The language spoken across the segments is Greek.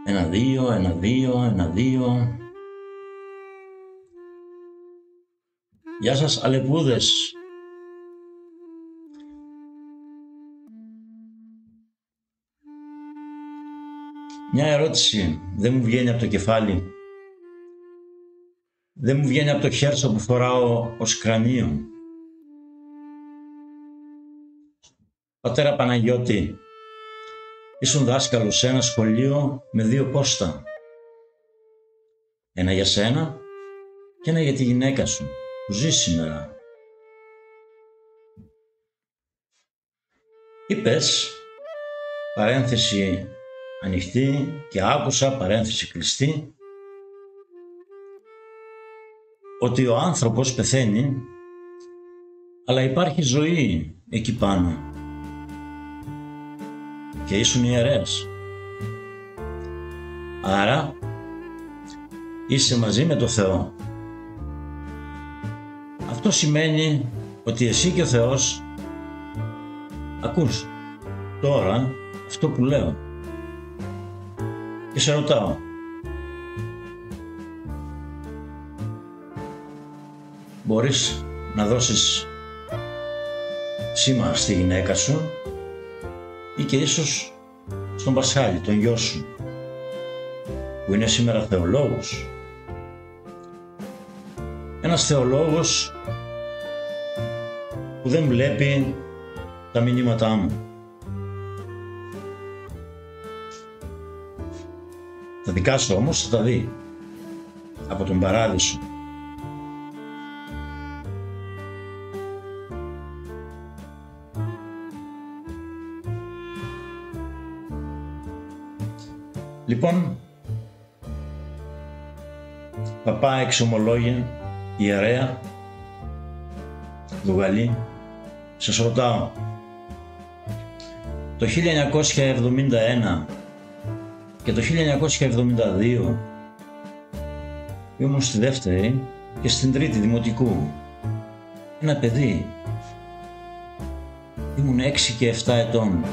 1-2, 1-2, 1-2. Γεια σας αλεπούδες. Μια ερώτηση δεν μου βγαίνει από το κεφάλι. Δεν μου βγαίνει από το χέρσο που φοράω ως κρανίο. Πατέρα Παναγιώτη, ήσουν δάσκαλος σε ένα σχολείο με 2 πόστα. Ένα για σένα και ένα για τη γυναίκα σου που ζει σήμερα. Είπες, παρένθεση ανοιχτή, και άκουσα, παρένθεση κλειστή, ότι ο άνθρωπος πεθαίνει, αλλά υπάρχει ζωή εκεί πάνω. Και ήσουν ιερέας. Άρα είσαι μαζί με το Θεό. Αυτό σημαίνει ότι εσύ και ο Θεός, ακούς τώρα αυτό που λέω και σε ρωτάω, μπορείς να δώσεις σήμα στη γυναίκα σου ή και ίσως στον Πασχάλη, τον γιο σου, που είναι σήμερα θεολόγος. Ένας θεολόγος που δεν βλέπει τα μηνύματά μου. Τα δικά σου όμως θα τα δει από τον παράδεισο. Λοιπόν, παπά εξομολόγε, ιερέα, Δουγαλή, σας ρωτάω, το 1971 και το 1972 ήμουν στη δεύτερη και στην τρίτη δημοτικού. Ένα παιδί, ήμουν 6 και 7 ετών.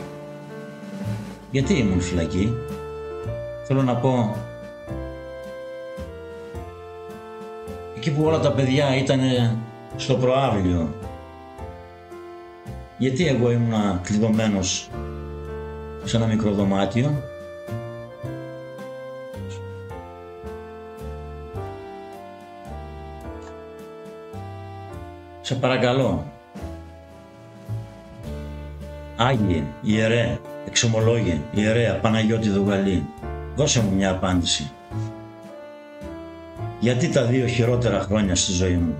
Γιατί ήμουν φυλακή? Θέλω να πω, εκεί που όλα τα παιδιά ήταν στο προάβλιο, γιατί εγώ ήμουνα κλειδωμένος σε ένα μικρό δωμάτιο? Σε παρακαλώ, Άγιε, Ιερέ, Εξομολόγε, Ιερέα Παναγιώτη Δουγαλή, δώσε μου μια απάντηση. Γιατί τα 2 χειρότερα χρόνια στη ζωή μου?